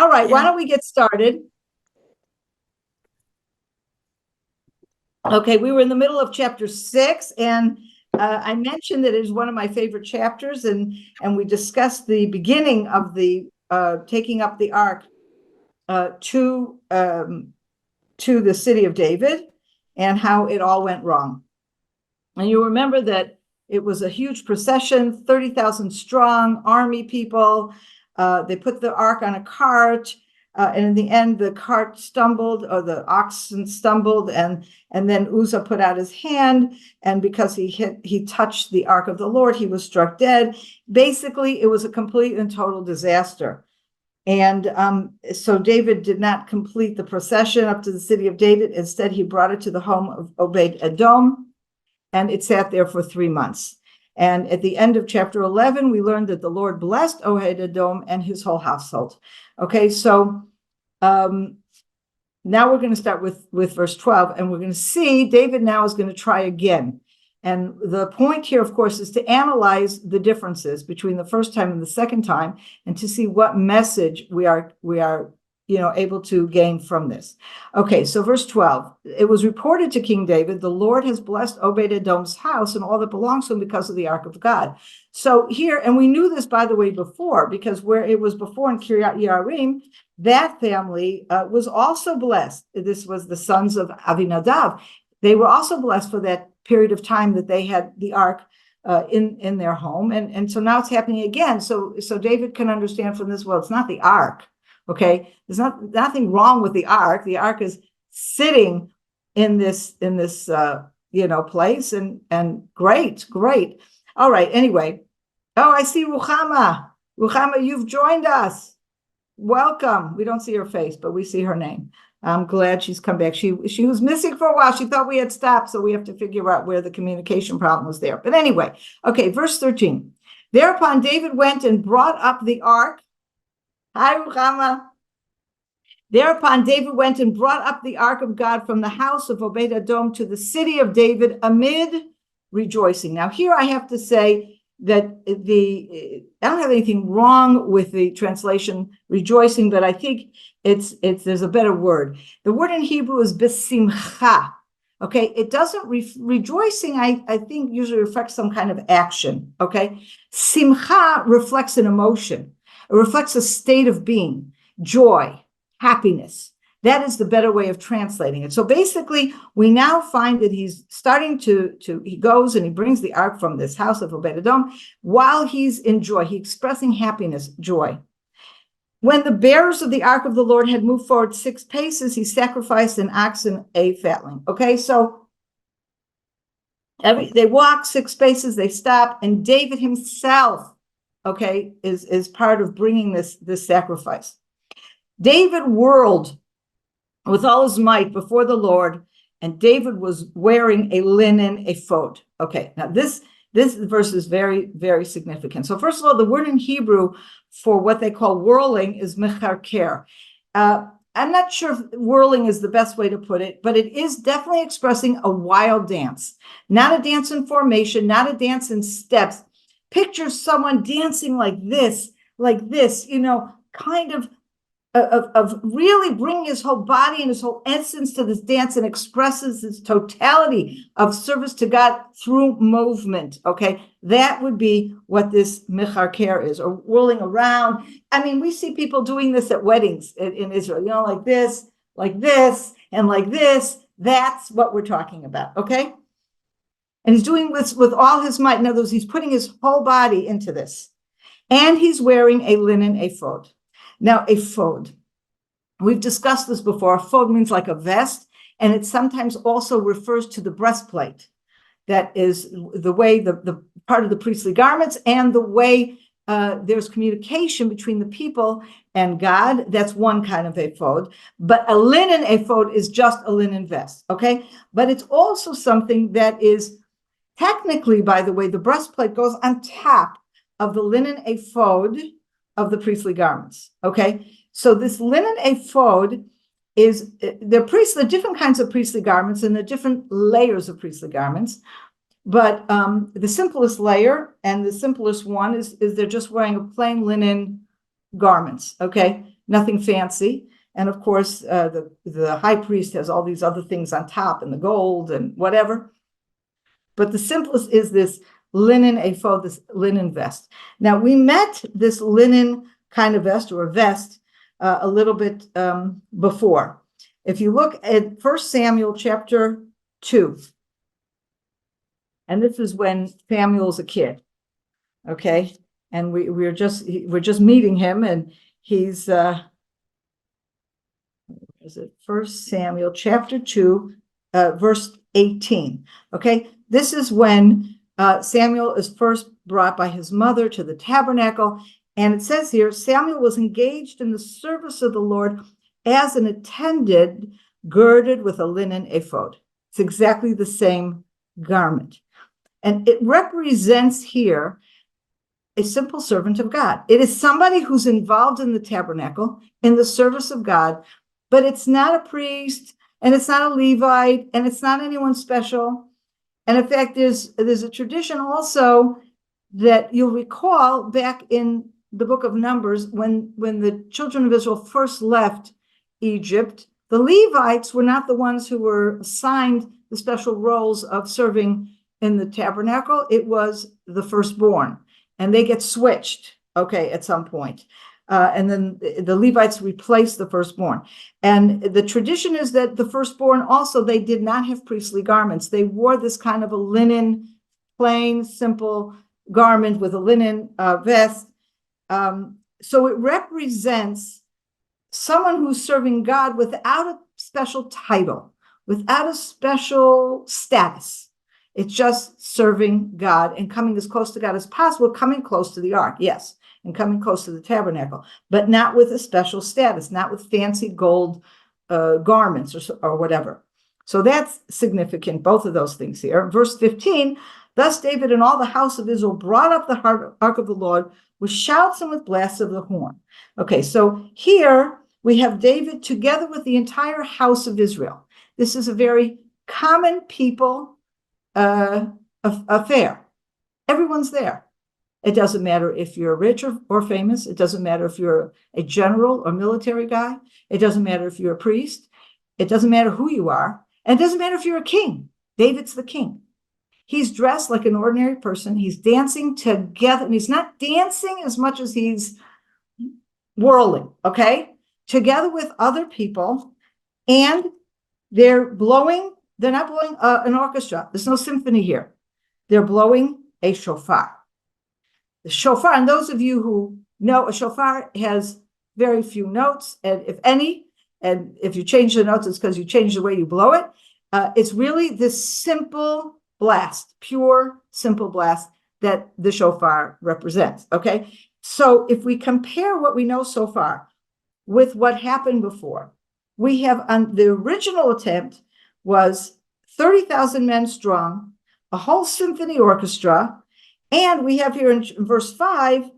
All right, why don't we get started? Okay, we were in the middle of chapter 6, and I mentioned that it is one of my favorite chapters, and we discussed the beginning of the taking up the ark to the city of David, and how it all went wrong. And you remember that it was a huge procession, 30,000 strong army people. They put the ark on a cart, and in the end, the cart stumbled, or the oxen stumbled, and then Uzzah put out his hand, and because he touched the ark of the Lord, he was struck dead. Basically, it was a complete and total disaster. And so David did not complete the procession up to the city of David. Instead, he brought it to the home of Obed-Edom, and it sat there for 3 months. And at the end of chapter 11, we learned that the Lord blessed Obed-Edom and his whole household. Okay, so now we're going to start with verse 12, and we're going to see David now is going to try again. And the point here, of course, is to analyze the differences between the first time and the second time, and to see what message we are able to gain from this. Okay, so verse 12, it was reported to King David, the Lord has blessed Obed-Edom's house and all that belongs to him because of the ark of God. So here, and we knew this, by the way, before, because where it was before in Kiryat Yearim, that family was also blessed. This was the sons of Avinadav. They were also blessed for that period of time that they had the ark in their home. And so now it's happening again. So David can understand from this, well, it's not the ark. Okay, there's nothing wrong with the ark. The ark is sitting in this place, and great. All right. Anyway, I see Ruchama. Ruchama, you've joined us. Welcome. We don't see her face, but we see her name. I'm glad she's come back. She was missing for a while. She thought we had stopped, so we have to figure out where the communication problem was there. But anyway, okay, verse 13. Thereupon David went and brought up the ark. Hi, Ruchama. Thereupon David went and brought up the ark of God from the house of Obed-Edom to the city of David amid rejoicing. Now, here I have to say that I don't have anything wrong with the translation rejoicing, but I think there's a better word. The word in Hebrew is besimcha. Okay, it doesn't rejoicing. I think usually reflects some kind of action. Okay, simcha reflects an emotion. It reflects a state of being, joy, happiness. That is the better way of translating it. So basically, we now find that he's starting he goes and he brings the ark from this house of Obed-Edom while he's in joy. He's expressing happiness, joy. When the bearers of the ark of the Lord had moved forward 6 paces, he sacrificed an ox and a fatling. Okay, so they walk 6 paces, they stop, and David himself, okay, is part of bringing this sacrifice. David whirled with all his might before the Lord, and David was wearing a linen ephod. Okay, now this verse is very, very significant. So first of all, the word in Hebrew for what they call whirling is mecharker. I'm not sure if whirling is the best way to put it, but it is definitely expressing a wild dance, not a dance in formation, not a dance in steps. Picture someone dancing like this, kind of really bringing his whole body and his whole essence to this dance, and expresses this totality of service to God through movement. Okay, that would be what this mecharker is, or whirling around. I mean, we see people doing this at weddings in Israel, like this, and like this. That's what we're talking about. Okay, and he's doing this with all his might. In other words, he's putting his whole body into this, and he's wearing a linen ephod. Now, ephod, we've discussed this before. Ephod means like a vest, and it sometimes also refers to the breastplate. That is the way the part of the priestly garments, and the way there's communication between the people and God. That's one kind of ephod. But a linen ephod is just a linen vest, okay? But it's also something that is technically, by the way, the breastplate goes on top of the linen ephod of the priestly garments. Okay, so this linen ephod is the different kinds of priestly garments, and the different layers of priestly garments. But the simplest layer and the simplest one is they're just wearing a plain linen garments. Okay, nothing fancy. And of course, the high priest has all these other things on top and the gold and whatever. But the simplest is this linen ephod, this linen vest. Now, we met this linen kind of vest or a vest a little bit before. If you look at 1 Samuel chapter 2, and this is when Samuel's a kid, okay? And we're just meeting him, and he's is it 1 Samuel chapter 2, verse 18. Okay, this is when Samuel is first brought by his mother to the tabernacle. And it says here, Samuel was engaged in the service of the Lord as an attendant girded with a linen ephod. It's exactly the same garment. And it represents here a simple servant of God. It is somebody who's involved in the tabernacle, in the service of God, but it's not a priest, and it's not a Levite, and it's not anyone special. And in fact, there's a tradition also that you'll recall back in the book of Numbers, when the children of Israel first left Egypt, the Levites were not the ones who were assigned the special roles of serving in the tabernacle. It was the firstborn, and they get switched, okay, at some point. And then the Levites replaced the firstborn. And the tradition is that the firstborn also, they did not have priestly garments. They wore this kind of a linen, plain, simple garment with a linen vest. So it represents someone who's serving God without a special title, without a special status. It's just serving God and coming as close to God as possible, coming close to the ark, yes, and coming close to the tabernacle, but not with a special status, not with fancy gold garments or whatever. So that's significant, both of those things here. Verse 15, thus David and all the house of Israel brought up the ark of the Lord with shouts and with blasts of the horn. Okay, so here we have David together with the entire house of Israel. This is a very common people affair. Everyone's there. It doesn't matter if you're rich or famous. It doesn't matter if you're a general or military guy. It doesn't matter if you're a priest. It doesn't matter who you are. And it doesn't matter if you're a king. David's the king. He's dressed like an ordinary person. He's dancing together. And he's not dancing as much as he's whirling, okay? Together with other people. And they're not blowing an orchestra. There's no symphony here. They're blowing a shofar. The shofar, and those of you who know, a shofar has very few notes, and if any, and if you change the notes, it's because you change the way you blow it. It's really this simple blast, pure, simple blast that the shofar represents, okay? So if we compare what we know so far with what happened before, we have on the original attempt was 30,000 men strong, a whole symphony orchestra, and we have here in verse 5,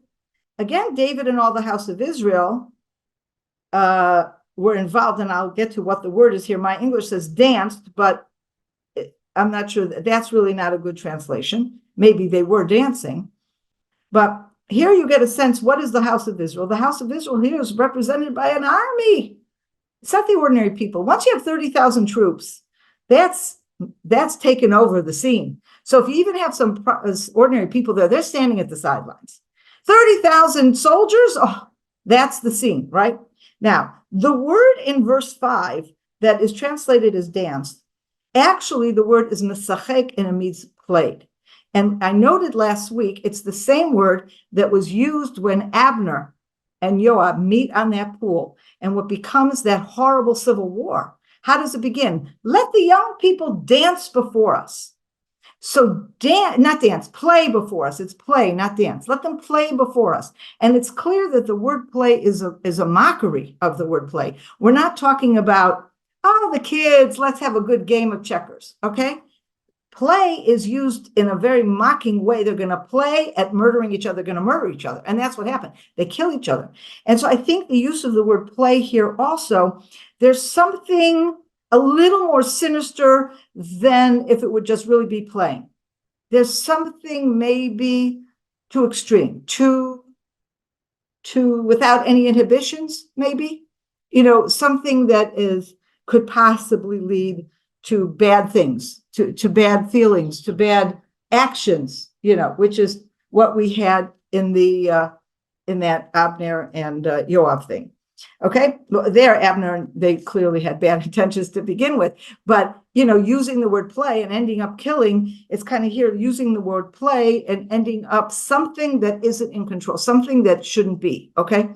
again, David and all the house of Israel were involved, and I'll get to what the word is here. My English says danced, but I'm not sure that's really not a good translation. Maybe they were dancing. But here you get a sense, what is the house of Israel? The house of Israel here is represented by an army. It's not the ordinary people. Once you have 30,000 troops, that's taken over the scene. So if you even have some ordinary people there, they're standing at the sidelines. 30,000 soldiers, oh, that's the scene, right? Now, the word in verse 5 that is translated as danced, actually the word is mesachek, and it means played. And I noted last week, it's the same word that was used when Abner and Joab meet on that pool, and what becomes that horrible civil war. How does it begin? Let the young people dance before us. So play before us. It's play, not dance. Let them play before us. And it's clear that the word play is a mockery of the word play. We're not talking about, oh, the kids, let's have a good game of checkers, okay? Play is used in a very mocking way. They're going to play at murdering each other, going to murder each other. And that's what happened. They kill each other. And so I think the use of the word play here also, there's something a little more sinister than if it would just really be playing. There's something maybe too extreme, too without any inhibitions, maybe, something that could possibly lead to bad things, to bad feelings, to bad actions, which is what we had in that Abner and Yoav thing. Okay, there, Abner, they clearly had bad intentions to begin with, but using the word play and ending up killing, it's kind of here using the word play and ending up something that isn't in control, something that shouldn't be. Okay,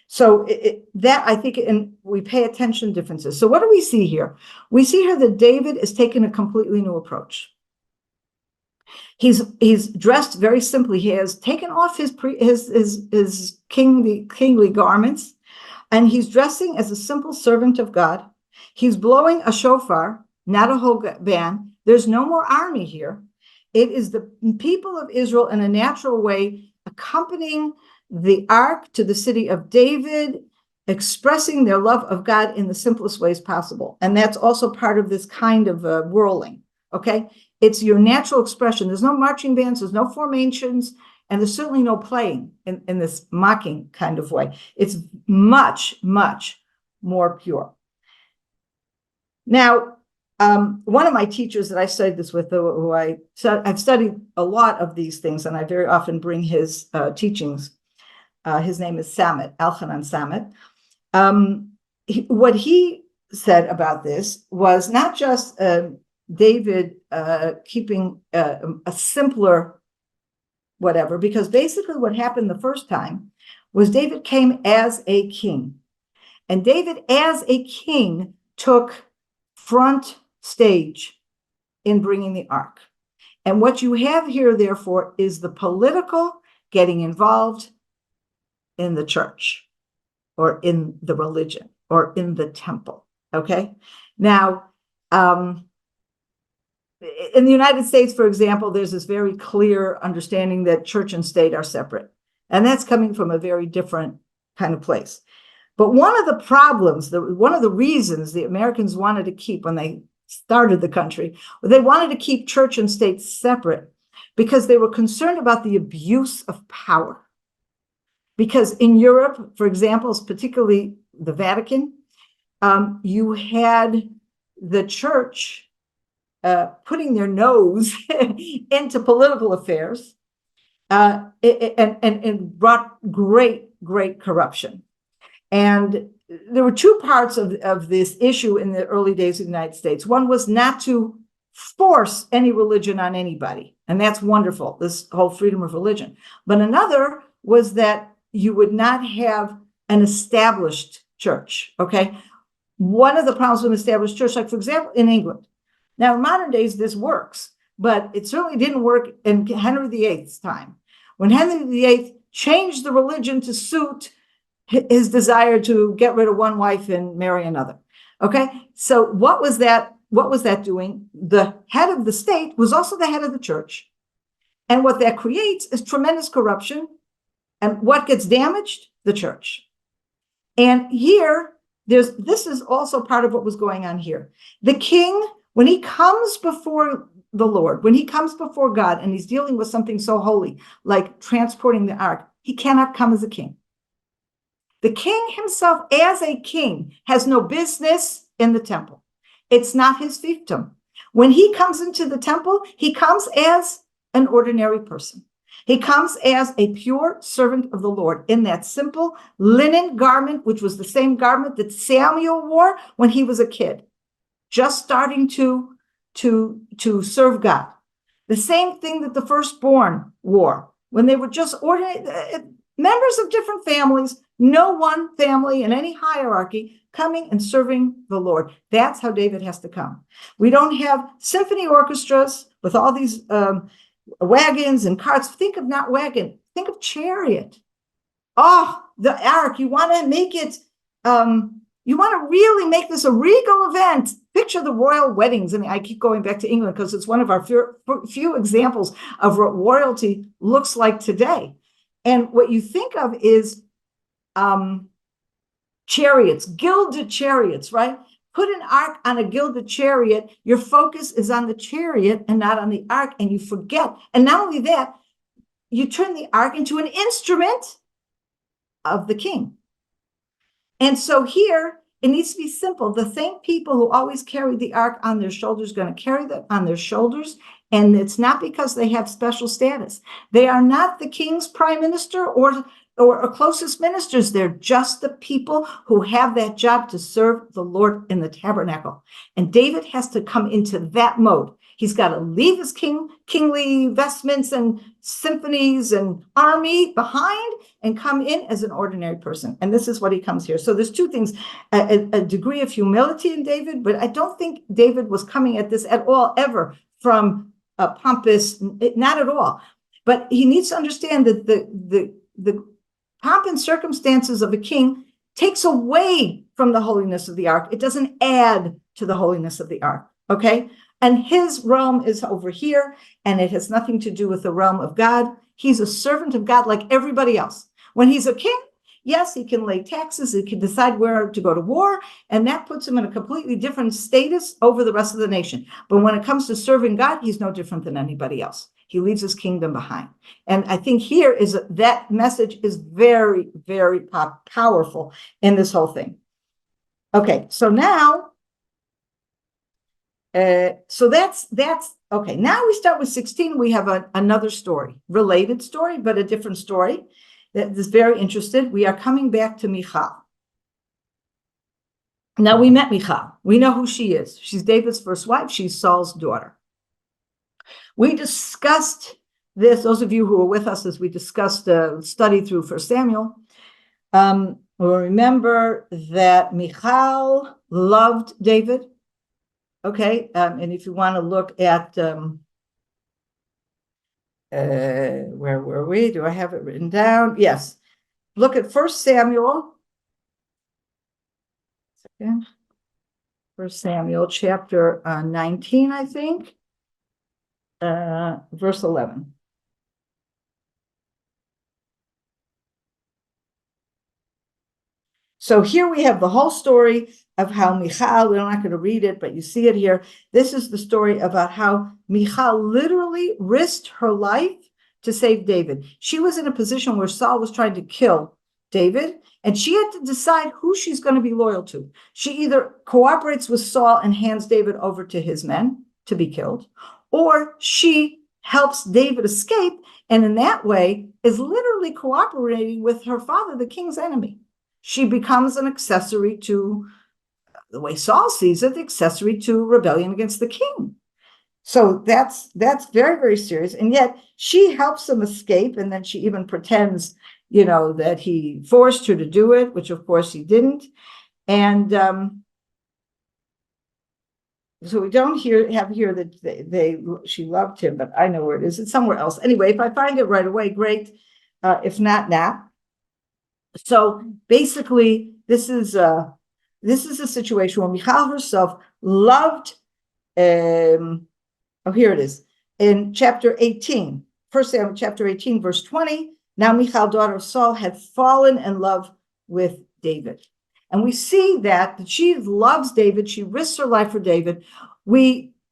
so that I think, and we pay attention to differences. So what do we see here? We see here that David is taking a completely new approach. He's dressed very simply. He has taken off his kingly garments, and he's dressing as a simple servant of God. He's blowing a shofar, not a whole band. There's no more army here. It is the people of Israel in a natural way accompanying the ark to the city of David, expressing their love of God in the simplest ways possible. And that's also part of this kind of whirling, okay? It's your natural expression. There's no marching bands, there's no formations, and there's certainly no playing in this mocking kind of way. It's much, much more pure. Now, one of my teachers that I studied this with, I've studied a lot of these things, and I very often bring his teachings. His name is Samet, Elchanan Samet. What he said about this was not just David keeping a simpler whatever, because basically what happened the first time was David came as a king. And David as a king took front stage in bringing the ark. And what you have here, therefore, is the political getting involved in the church or in the religion or in the temple, okay? Now, in the United States, for example, there's this very clear understanding that church and state are separate. And that's coming from a very different kind of place. But one of the problems, one of the reasons the Americans wanted to keep, when they started the country, they wanted to keep church and state separate because they were concerned about the abuse of power. Because in Europe, for example, particularly the Vatican, you had the church putting their nose into political affairs and brought great corruption. And there were two parts of this issue in the early days of the United States. One was not to force any religion on anybody, and that's wonderful, this whole freedom of religion. But another was that you would not have an established church, okay? One of the problems with an established church, like for example, in England. Now, in modern days, this works, but it certainly didn't work in Henry VIII's time. When Henry VIII changed the religion to suit his desire to get rid of one wife and marry another, okay? So what was that doing? The head of the state was also the head of the church. And what that creates is tremendous corruption. And what gets damaged? The church. And here, this is also part of what was going on here. The king, when he comes before the Lord, when he comes before God and he's dealing with something so holy, like transporting the ark, he cannot come as a king. The king himself, as a king, has no business in the temple. It's not his fiefdom. When he comes into the temple, he comes as an ordinary person. He comes as a pure servant of the Lord in that simple linen garment, which was the same garment that Samuel wore when he was a kid, just starting to serve God. The same thing that the firstborn wore when they were just ordinary members of different families, no one family in any hierarchy coming and serving the Lord. That's how David has to come. We don't have symphony orchestras with all these wagons and carts. Think of not wagon, think of chariot. Oh, the ark, you want to make it, you want to really make this a regal event. Picture the royal weddings. I mean, I keep going back to England because it's one of our few examples of what royalty looks like today. And what you think of is chariots, gilded chariots, right? Put an ark on a gilded chariot, your focus is on the chariot and not on the ark, and you forget. And not only that, you turn the ark into an instrument of the king. And so here, it needs to be simple. The same people who always carry the ark on their shoulders are going to carry that on their shoulders. And it's not because they have special status. They are not the king's prime minister or closest ministers. They're just the people who have that job to serve the Lord in the tabernacle. And David has to come into that mode. He's got to leave his kingly vestments and symphonies and army behind and come in as an ordinary person. And this is what he comes here. So there's two things, a degree of humility in David, but I don't think David was coming at this at all ever from a pompous, not at all. But he needs to understand that the pomp and circumstances of a king takes away from the holiness of the ark. It doesn't add to the holiness of the ark, okay? And his realm is over here, and it has nothing to do with the realm of God. He's a servant of God like everybody else. When he's a king, yes, he can lay taxes, he can decide where to go to war, and that puts him in a completely different status over the rest of the nation. But when it comes to serving God, he's no different than anybody else. He leaves his kingdom behind. And I think here is that message is very, very powerful in this whole thing. Okay, so now, so that's okay. Now we start with 16. We have another story, related story, but a different story that is very interested. We are coming back to Michal. Now we met Michal. We know who she is. She's David's first wife. She's Saul's daughter. We discussed this, those of you who were with us as we discussed the study through 1 Samuel, will remember that Michal loved David. Okay, and if you want to look at, where were we? Do I have it written down? Yes. Look at 1 Samuel. 1 Samuel chapter 19, I think. Verse 11. So here we have the whole story of how Michal, we're not going to read it, but you see it here. This is the story about how Michal literally risked her life to save David. She was in a position where Saul was trying to kill David, and she had to decide who she's going to be loyal to. She either cooperates with Saul and hands David over to his men to be killed, or she helps David escape, and in that way is literally cooperating with her father, the king's enemy. She becomes an accessory to, the way Saul sees it, the accessory to rebellion against the king. So that's very, very serious. And yet she helps him escape, and then she even pretends, that he forced her to do it, which of course he didn't. And so we don't have here that she loved him, but I know where it is. It's somewhere else. Anyway, if I find it right away, great. If not, now. So basically, this is a situation where Michal herself loved. Here it is in chapter 18, 1 Samuel chapter 18, verse 20. Now Michal, daughter of Saul, had fallen in love with David. And we see that she loves David. She risks her life for David.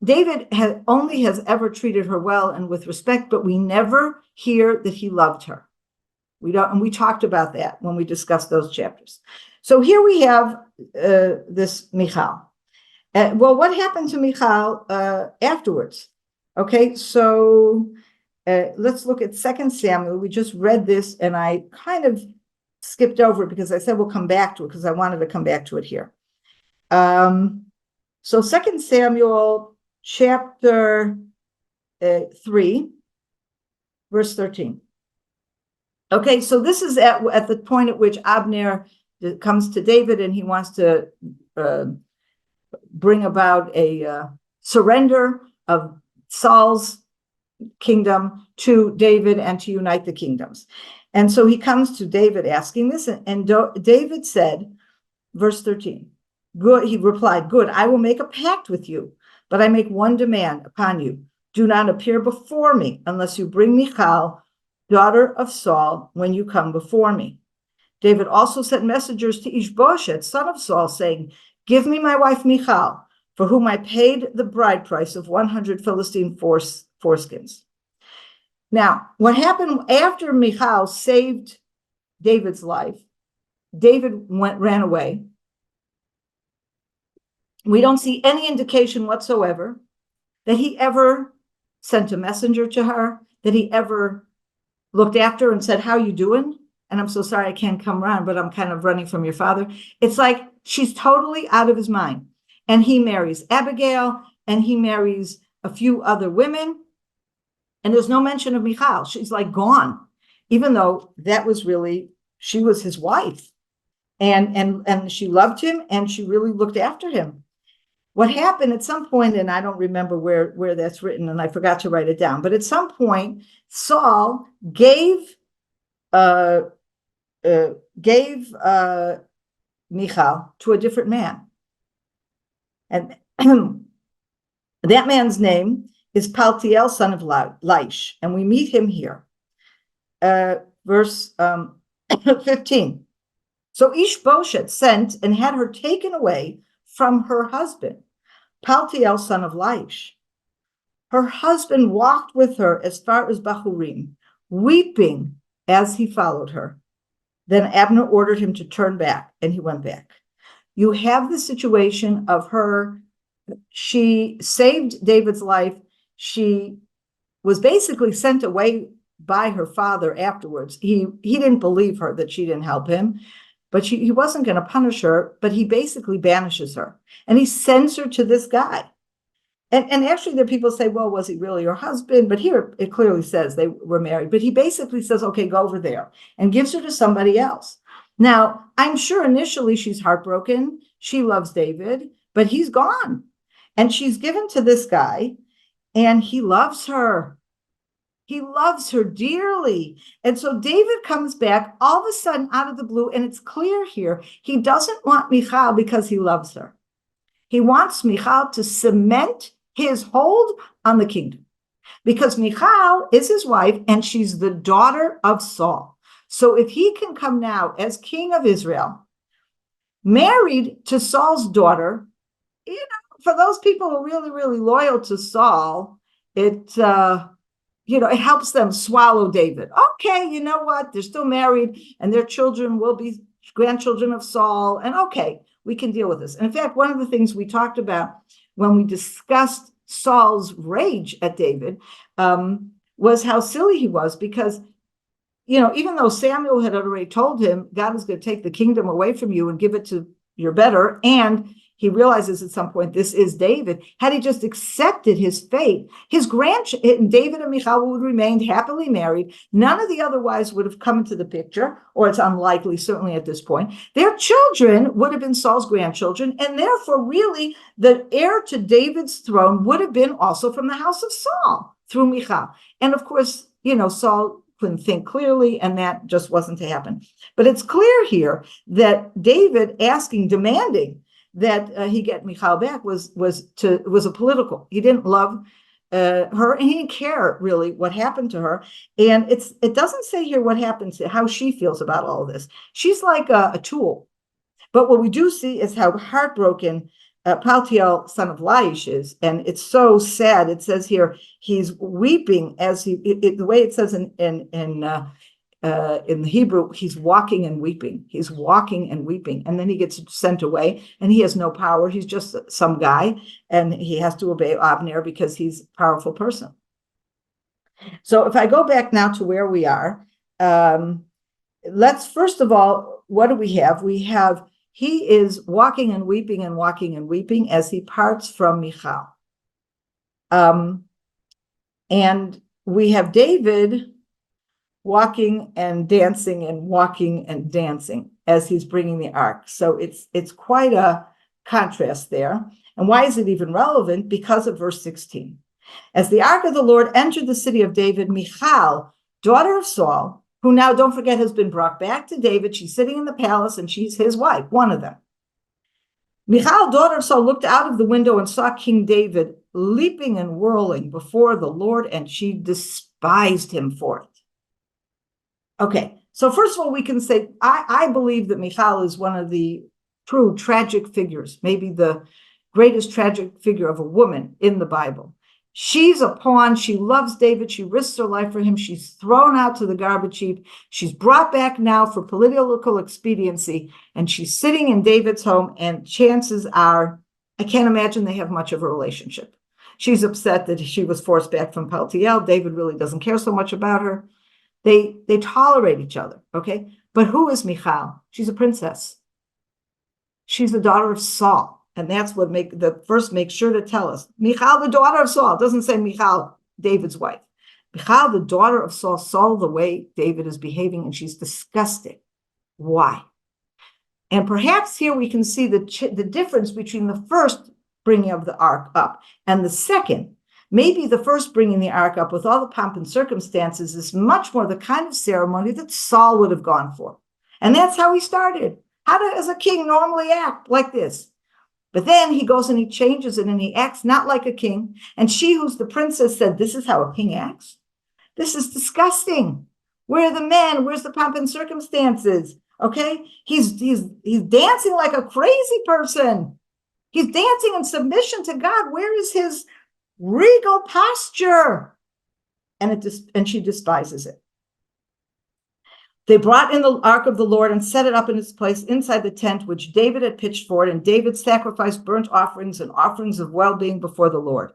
David has ever treated her well and with respect, but we never hear that he loved her. We don't, and we talked about that when we discussed those chapters. So here we have this Michal. Well, what happened to Michal afterwards? Okay, so let's look at 2 Samuel. We just read this, and I kind of skipped over it because I said we'll come back to it because I wanted to come back to it here. So 2 Samuel chapter 3, verse 13. Okay, so this is at the point at which Abner comes to David and he wants to bring about a surrender of Saul's kingdom to David and to unite the kingdoms. And so he comes to David asking this, and David said, verse 13, good, he replied, good, I will make a pact with you, but I make one demand upon you. Do not appear before me unless you bring Michal, daughter of Saul, when you come before me. David also sent messengers to Ishbosheth, son of Saul, saying, give me my wife Michal, for whom I paid the bride price of 100 Philistine foreskins. Now, what happened after Michal saved David's life, David ran away. We don't see any indication whatsoever that he ever sent a messenger to her, that he ever looked after her and said, "How you doing? And I'm so sorry I can't come around, but I'm kind of running from your father." It's like she's totally out of his mind. And he marries Abigail, and he marries a few other women. And there's no mention of Michal. She's like gone, even though that was really, she was his wife. And she loved him, and she really looked after him. What happened at some point, and I don't remember where that's written, and I forgot to write it down, but at some point, Saul gave Michal to a different man. And that man's name is Paltiel, son of Laish, and we meet him here. Verse 15. So Ishbosheth sent and had her taken away from her husband, Paltiel, son of Laish. Her husband walked with her as far as Bahurim, weeping as he followed her. Then Abner ordered him to turn back, and he went back. You have the situation of her. She saved David's life. She was basically sent away by her father afterwards. He didn't believe her that she didn't help him, but he wasn't going to punish her, but he basically banishes her, and he sends her to this guy. And actually there are people say, well, was he really her husband? But here it clearly says they were married, but he basically says, okay, go over there, and gives her to somebody else. Now, I'm sure initially she's heartbroken. She loves David, but he's gone, and she's given to this guy, and he loves her. He loves her dearly. And so David comes back all of a sudden out of the blue, and it's clear here, he doesn't want Michal because he loves her. He wants Michal to cement his hold on the kingdom, because Michal is his wife, and she's the daughter of Saul. So if he can come now as king of Israel, married to Saul's daughter, for those people who are really, really loyal to Saul, it helps them swallow David. Okay, you know what? They're still married, and their children will be grandchildren of Saul. And okay, we can deal with this. And in fact, one of the things we talked about when we discussed Saul's rage at David was how silly he was, because, even though Samuel had already told him God is going to take the kingdom away from you and give it to your better, and he realizes at some point this is David. Had he just accepted his fate, David and Michal would have remained happily married. None of the other wives would have come into the picture, or it's unlikely, certainly at this point. Their children would have been Saul's grandchildren, and therefore, really, the heir to David's throne would have been also from the house of Saul through Michal. And of course, Saul couldn't think clearly, and that just wasn't to happen. But it's clear here that David demanding that he get Michal back was a political. He didn't love her, and he didn't care really what happened to her. And it doesn't say here what happens to how she feels about all of this. She's like a tool. But what we do see is how heartbroken Paltiel, son of Laish, is, and it's so sad. It says here he's weeping as the way it says in the Hebrew, he's walking and weeping. He's walking and weeping. And then he gets sent away, and he has no power. He's just some guy, and he has to obey Abner because he's a powerful person. So if I go back now to where we are, let's first of all, what do we have? We have, he is walking and weeping and walking and weeping as he parts from Michal. And we have David walking and dancing and walking and dancing as he's bringing the ark. So it's quite a contrast there. And why is it even relevant? Because of verse 16. As the ark of the Lord entered the city of David, Michal, daughter of Saul, who now, don't forget, has been brought back to David. She's sitting in the palace, and she's his wife, one of them. Michal, daughter of Saul, looked out of the window and saw King David leaping and whirling before the Lord, and she despised him for it. Okay, so first of all, we can say, I believe that Michal is one of the true tragic figures, maybe the greatest tragic figure of a woman in the Bible. She's a pawn. She loves David. She risks her life for him. She's thrown out to the garbage heap. She's brought back now for political expediency, and she's sitting in David's home, and chances are, I can't imagine they have much of a relationship. She's upset that she was forced back from Paltiel. David really doesn't care so much about her. They tolerate each other, okay? But who is Michal? She's a princess. She's the daughter of Saul. And that's what make sure to tell us. Michal, the daughter of Saul. It doesn't say Michal, David's wife. Michal, the daughter of Saul, saw the way David is behaving, and she's disgusted. Why? And perhaps here we can see the difference between the first bringing of the ark up and the second. Maybe the first bringing the ark up with all the pomp and circumstances is much more the kind of ceremony that Saul would have gone for. And that's how he started. How does a king normally act like this? But then he goes and he changes it, and he acts not like a king. And she, who's the princess, said, this is how a king acts? This is disgusting. Where are the men? Where's the pomp and circumstances? Okay? He's dancing like a crazy person. He's dancing in submission to God. Where is his regal posture? And she despises it. They brought in the ark of the Lord and set it up in its place inside the tent which David had pitched for it, and David sacrificed burnt offerings and offerings of well-being before the Lord.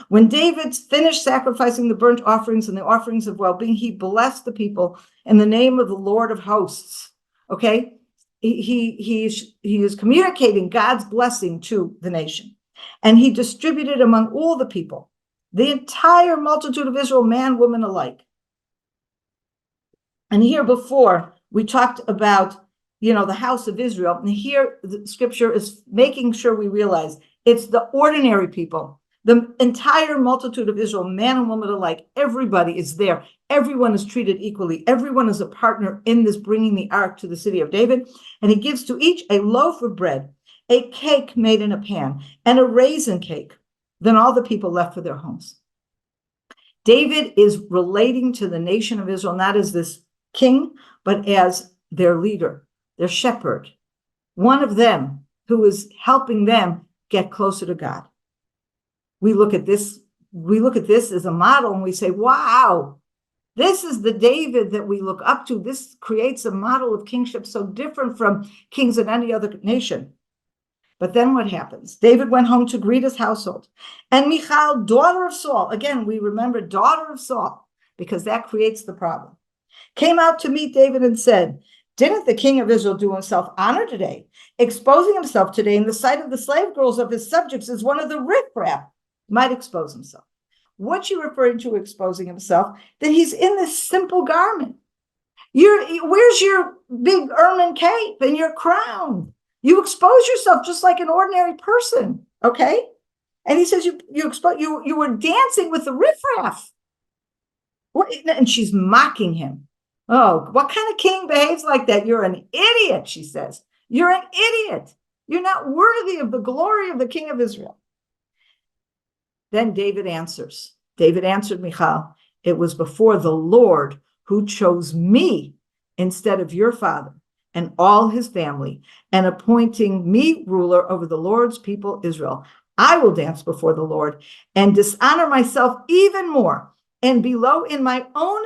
When David finished sacrificing the burnt offerings and the offerings of well-being, he blessed the people in the name of the Lord of hosts. Okay? He is communicating God's blessing to the nation. And he distributed among all the people, the entire multitude of Israel, man, woman alike. And here before, we talked about, the house of Israel. And here the scripture is making sure we realize it's the ordinary people, the entire multitude of Israel, man and woman alike. Everybody is there. Everyone is treated equally. Everyone is a partner in this bringing the ark to the city of David. And he gives to each a loaf of bread, a cake made in a pan, and a raisin cake. Then all the people left for their homes. David is relating to the nation of Israel, not as this king, but as their leader, their shepherd, one of them who is helping them get closer to God. We look at this as a model, and we say, wow, this is the David that we look up to. This creates a model of kingship so different from kings in any other nation. But then what happens? David went home to greet his household. And Michal, daughter of Saul, again, we remember daughter of Saul, because that creates the problem, came out to meet David and said, didn't the king of Israel do himself honor today, exposing himself today in the sight of the slave girls of his subjects as one of the riffraff might expose himself? What's you referring to exposing himself? That he's in this simple garment. Where's your big ermine cape and your crown? You expose yourself just like an ordinary person, okay? And he says you were dancing with the riffraff. And she's mocking him. Oh, what kind of king behaves like that? You're an idiot, she says. You're an idiot. You're not worthy of the glory of the king of Israel. Then David answers. David answered Michal, it was before the Lord who chose me instead of your father and all his family, and appointing me ruler over the Lord's people Israel. I will dance before the Lord and dishonor myself even more and be low in my own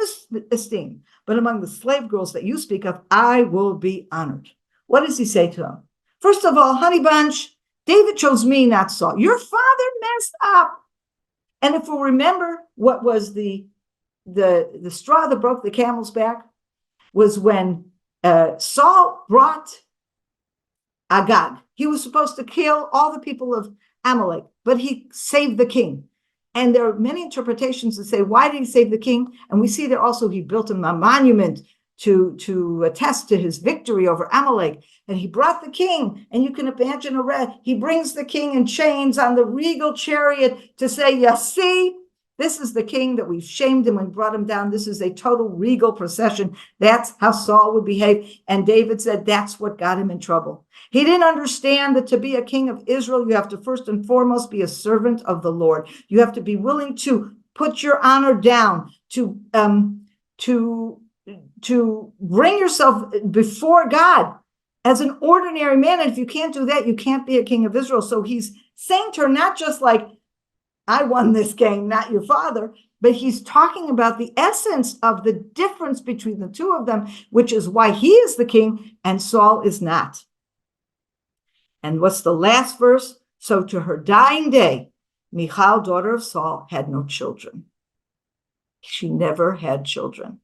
esteem. But among the slave girls that you speak of, I will be honored. What does he say to them? First of all, honey bunch, David chose me, not Saul. Your father messed up. And if we remember what was the straw that broke the camel's back, was when Saul brought Agag. He was supposed to kill all the people of Amalek, but he saved the king. And there are many interpretations that say, why did he save the king? And we see there also he built him a monument to attest to his victory over Amalek. And he brought the king, and you can imagine he brings the king in chains on the regal chariot to say, you see, this is the king that we've shamed him and brought him down. This is a total regal procession. That's how Saul would behave. And David said that's what got him in trouble. He didn't understand that to be a king of Israel, you have to first and foremost be a servant of the Lord. You have to be willing to put your honor down, to bring yourself before God as an ordinary man. And if you can't do that, you can't be a king of Israel. So he's saying to her, not just like, I won this game, not your father. But he's talking about the essence of the difference between the two of them, which is why he is the king and Saul is not. And what's the last verse? So to her dying day, Michal, daughter of Saul, had no children. She never had children.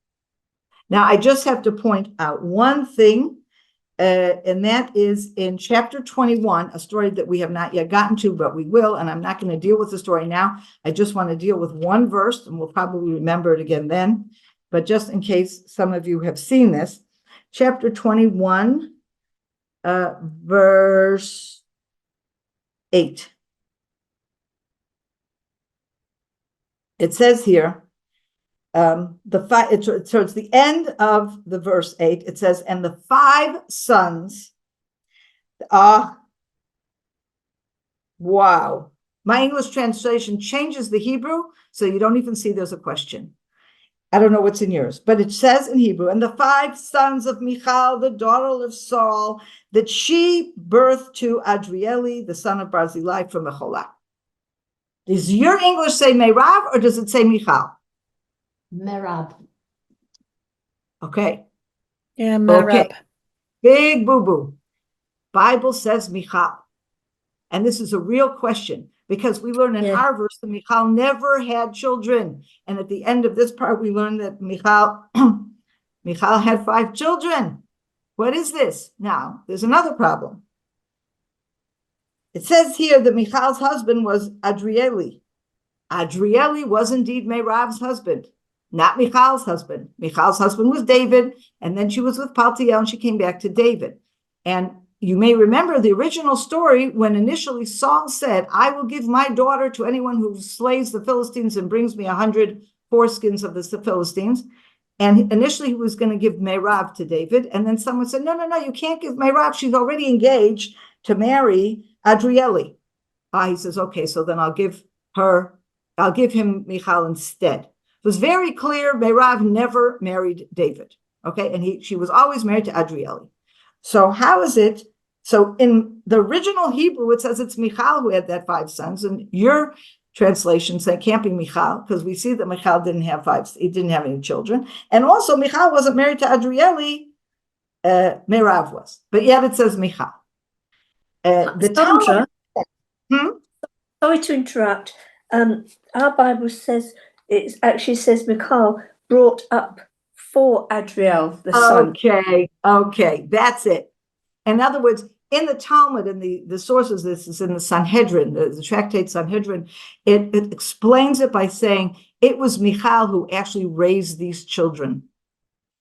Now, I just have to point out one thing, and that is in chapter 21, a story that we have not yet gotten to, but we will, and I'm not going to deal with the story now. I just want to deal with one verse, and we'll probably remember it again then. But just in case some of you have seen this, chapter 21, verse 8. It says here, towards the end of the verse 8, it says, and the 5 sons, wow. My English translation changes the Hebrew, so you don't even see there's a question. I don't know what's in yours, but it says in Hebrew, and the 5 sons of Michal, the daughter of Saul, that she birthed to Adrieli, the son of Barzillai from Mecholah. Does your English say Merav or does it say Michal? Merab. Okay. Yeah, Merab. Okay. Big boo-boo. Bible says Michal. And this is a real question because we learn in our verse that Michal never had children. And at the end of this part, we learn that Michal had 5 children. What is this? Now, there's another problem. It says here that Michal's husband was Adrieli. Adrieli was indeed Merav's husband, not Michal's husband. Michal's husband was David, and then she was with Paltiel, and she came back to David. And you may remember the original story when initially Saul said, I will give my daughter to anyone who slays the Philistines and brings me 100 foreskins of the Philistines. And initially he was going to give Merav to David. And then someone said, no, you can't give Merav. She's already engaged to marry Adrieli. He says, okay, so then I'll give him Michal instead. It was very clear Merav never married David. Okay, and she was always married to Adrieli. So how is it? So in the original Hebrew, it says it's Michal who had that 5 sons, and your translation say can't be Michal, because we see that Michal didn't have any children. And also Michal wasn't married to Adrieli, Merav was. But yet it says Michal. Sondra, sorry to interrupt. Our Bible says, it actually says Michal brought up for Adriel, the son. Okay, that's it. In other words, in the Talmud, in the sources, this is in the Sanhedrin, the tractate Sanhedrin, it explains it by saying it was Michal who actually raised these children.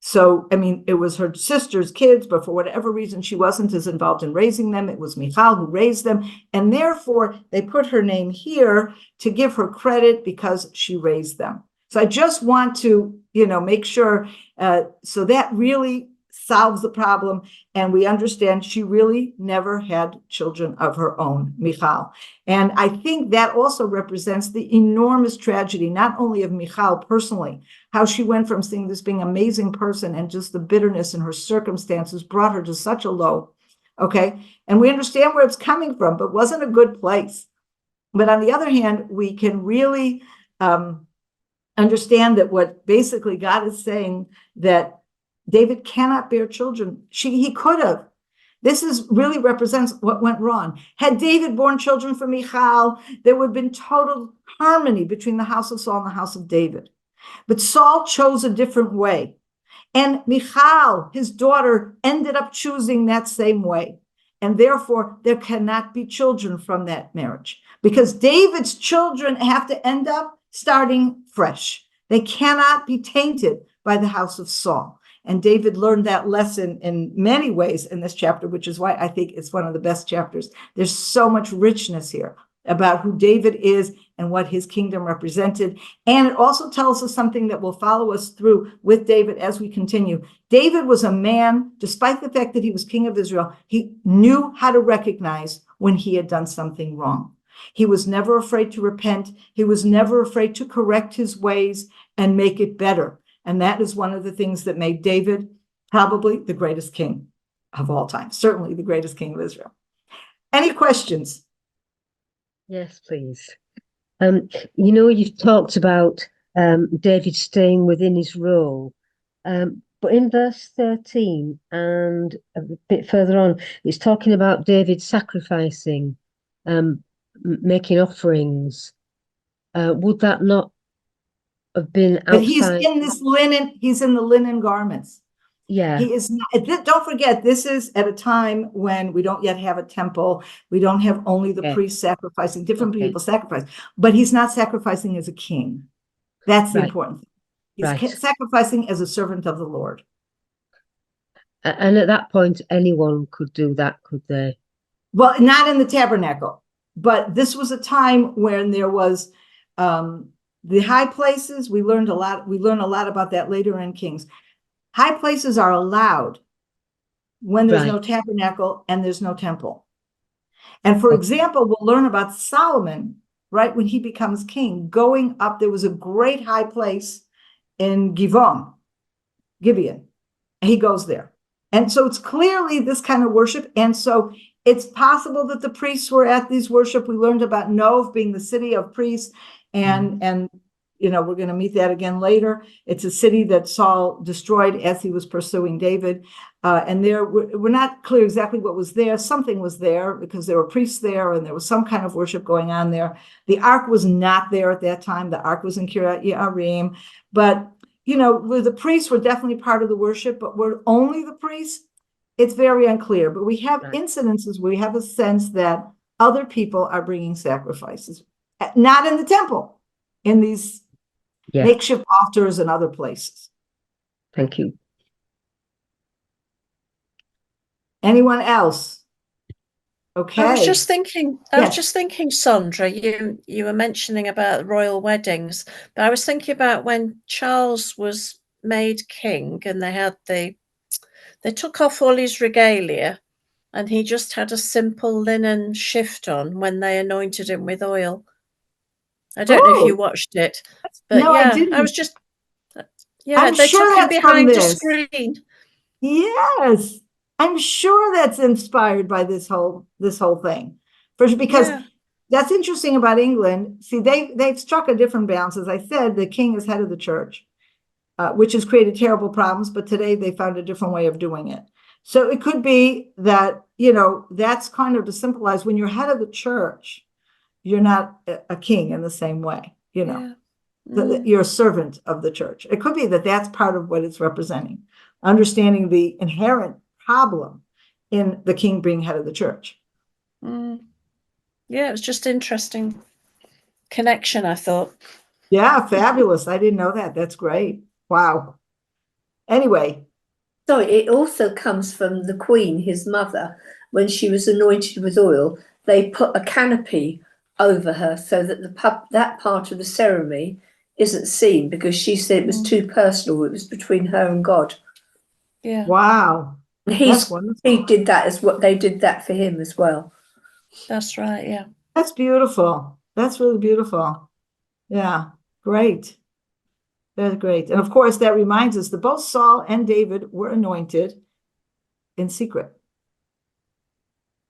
So, I mean, it was her sister's kids, but for whatever reason, she wasn't as involved in raising them. It was Michal who raised them. And therefore, they put her name here to give her credit because she raised them. So I just want to, make sure, so that really solves the problem. And we understand she really never had children of her own, Michal. And I think that also represents the enormous tragedy, not only of Michal personally, how she went from seeing this being an amazing person and just the bitterness in her circumstances brought her to such a low. Okay. And we understand where it's coming from, but wasn't a good place. But on the other hand, we can really understand that what basically God is saying that David cannot bear children. He could have. This really represents what went wrong. Had David borne children for Michal, there would have been total harmony between the house of Saul and the house of David. But Saul chose a different way. And Michal, his daughter, ended up choosing that same way. And therefore, there cannot be children from that marriage. Because David's children have to end up starting fresh. They cannot be tainted by the house of Saul. And David learned that lesson in many ways in this chapter, which is why I think it's one of the best chapters. There's so much richness here about who David is and what his kingdom represented. And it also tells us something that will follow us through with David as we continue. David was a man, despite the fact that he was king of Israel, he knew how to recognize when he had done something wrong. He was never afraid to repent. He was never afraid to correct his ways and make it better. And that is one of the things that made David probably the greatest king of all time, certainly the greatest king of Israel. Any questions? Yes, please. You've talked about David staying within his role, but in verse 13 and a bit further on, it's talking about David sacrificing, making offerings. Would that not have been outside? But he's in this linen, he's in the linen garments. Yeah. He is not, don't forget, this is at a time when we don't yet have a temple. We don't have only the priests sacrificing, different people sacrifice, but he's not sacrificing as a king. That's the important thing. He's sacrificing as a servant of the Lord. And at that point, anyone could do that, could they? Well, not in the tabernacle, but this was a time when there was the high places. We learn a lot about that later in Kings. High places are allowed when there's no tabernacle and there's no temple. And for example, we'll learn about Solomon, right, when he becomes king, going up. There was a great high place in Gibeon. He goes there. And so it's clearly this kind of worship. And so it's possible that the priests were at these worship. We learned about Nov being the city of priests, and we're going to meet that again later. It's a city that Saul destroyed as he was pursuing David. And there, we're not clear exactly what was there. Something was there because there were priests there and there was some kind of worship going on there. The ark was not there at that time. The ark was in Kiryat Yearim. But, the priests were definitely part of the worship, but were only the priests? It's very unclear. But we have incidences where we have a sense that other people are bringing sacrifices, not in the temple, in these makeshift altars and other places. Thank you. Anyone else? Okay. I was just thinking, Sondra, you were mentioning about royal weddings, but I was thinking about when Charles was made king and they took off all his regalia and he just had a simple linen shift on when they anointed him with oil. I don't know if you watched it, but no, I didn't. I was just, I'm they sure took him that's behind from the this. screen. Yes, I'm sure that's inspired by this whole thing. Because that's interesting about England. See, they've struck a different balance. As I said, the king is head of the church, which has created terrible problems. But today they found a different way of doing it. So it could be that, that's kind of to symbolize when you're head of the church, you're not a king in the same way, you're a servant of the church. It could be that that's part of what it's representing, understanding the inherent problem in the king being head of the church. Yeah, it was just interesting connection, I thought. Yeah, fabulous. I didn't know that. That's great. Wow. Anyway. So it also comes from the Queen, his mother, when she was anointed with oil, they put a canopy over her so that that part of the ceremony isn't seen, because she said it was too personal. It was between her and God. Yeah. Wow. He did that as what they did that for him as well. That's right. Yeah. That's beautiful. That's really beautiful. Yeah. Great. That's great. And of course, that reminds us that both Saul and David were anointed in secret.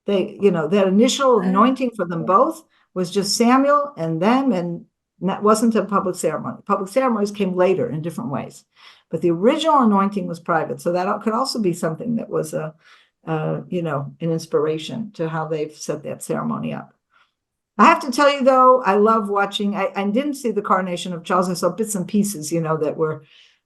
They, that initial anointing for them both was just Samuel and them, and that wasn't a public ceremony. Public ceremonies came later in different ways, but the original anointing was private. So that could also be something that was an inspiration to how they've set that ceremony up. I have to tell you, though, I love watching. I didn't see the coronation of Charles. I saw bits and pieces, that were,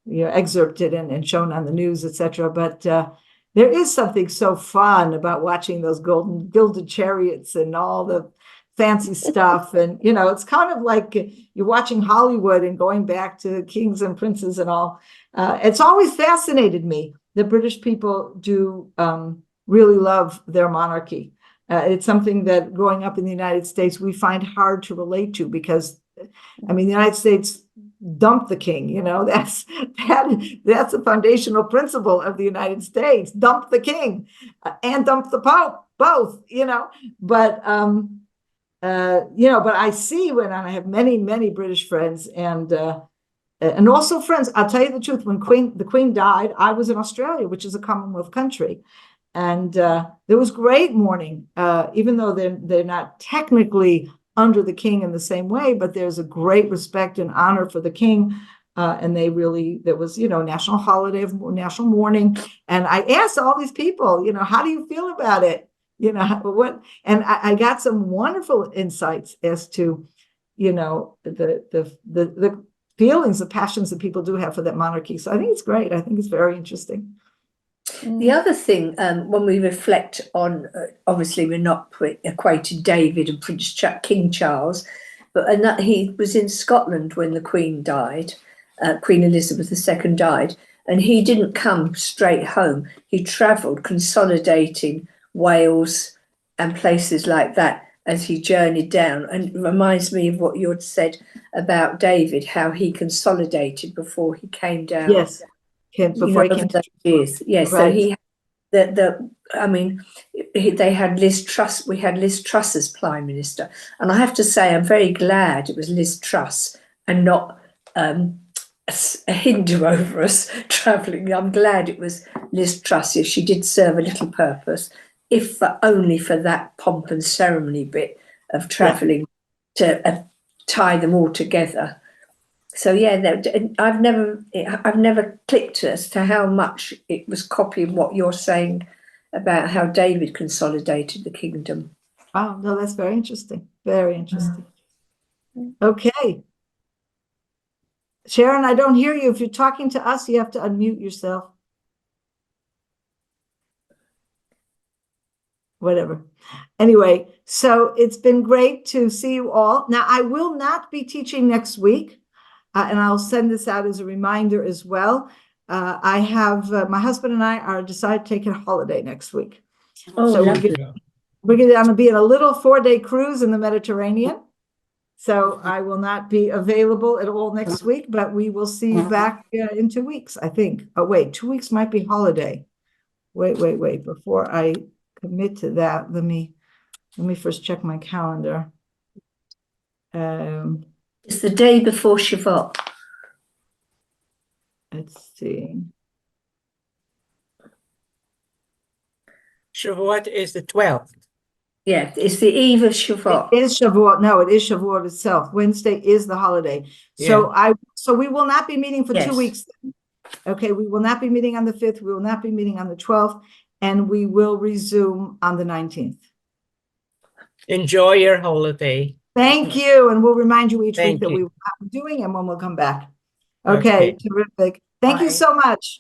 excerpted and shown on the news, etc. But there is something so fun about watching those gilded chariots and all the fancy stuff. And, it's kind of like you're watching Hollywood and going back to kings and princes and all. It's always fascinated me that British people do really love their monarchy. It's something that growing up in the United States, we find hard to relate to because, the United States dumped the king, that's a foundational principle of the United States, dump the king and dump the Pope, both, but I see when I have many, many British friends and also friends, I'll tell you the truth, when the Queen died, I was in Australia, which is a Commonwealth country. And there was great mourning, even though they're not technically under the king in the same way, but there's a great respect and honor for the king. And there was, national holiday, national mourning. And I asked all these people, how do you feel about it? And I got some wonderful insights as to, the feelings, the passions that people do have for that monarchy. So I think it's great. I think it's very interesting. The other thing, when we reflect on, obviously we're not equating David and King Charles, but he was in Scotland when the Queen died, Queen Elizabeth II died, and he didn't come straight home. He travelled, consolidating Wales and places like that as he journeyed down. And it reminds me of what you had said about David, how he consolidated before he came down. Yes. Before he came to years. Yes, right. So they had Liz Truss. We had Liz Truss as Prime Minister, and I have to say I'm very glad it was Liz Truss and not a Hindu over us travelling. I'm glad it was Liz Truss. If she did serve a little purpose, if only for that pomp and ceremony bit of travelling to tie them all together. So yeah, I've never clicked as to how much it was copying what you're saying about how David consolidated the kingdom. Oh, no, that's very interesting. Very interesting. Okay. Sharon, I don't hear you. If you're talking to us, you have to unmute yourself. Whatever. Anyway, so it's been great to see you all. Now, I will not be teaching next week. And I'll send this out as a reminder as well. I have my husband and I are decided to take a holiday next week. Oh, so we're going to be in a little 4-day cruise in the Mediterranean. So I will not be available at all next week, but we will see you back in 2 weeks, I think. Oh, wait, 2 weeks might be holiday. Wait. Before I commit to that, let me first check my calendar. It's the day before Shavuot. Let's see. Shavuot is the 12th. Yeah, it's the eve of Shavuot. It is Shavuot. No, it is Shavuot itself. Wednesday is the holiday. So we will not be meeting for 2 weeks. Okay, we will not be meeting on the 5th. We will not be meeting on the 12th, and we will resume on the 19th. Enjoy your holiday. Thank you, and we'll remind you each week that we will not be doing and when we'll come back. Okay. Terrific. Thank you so much.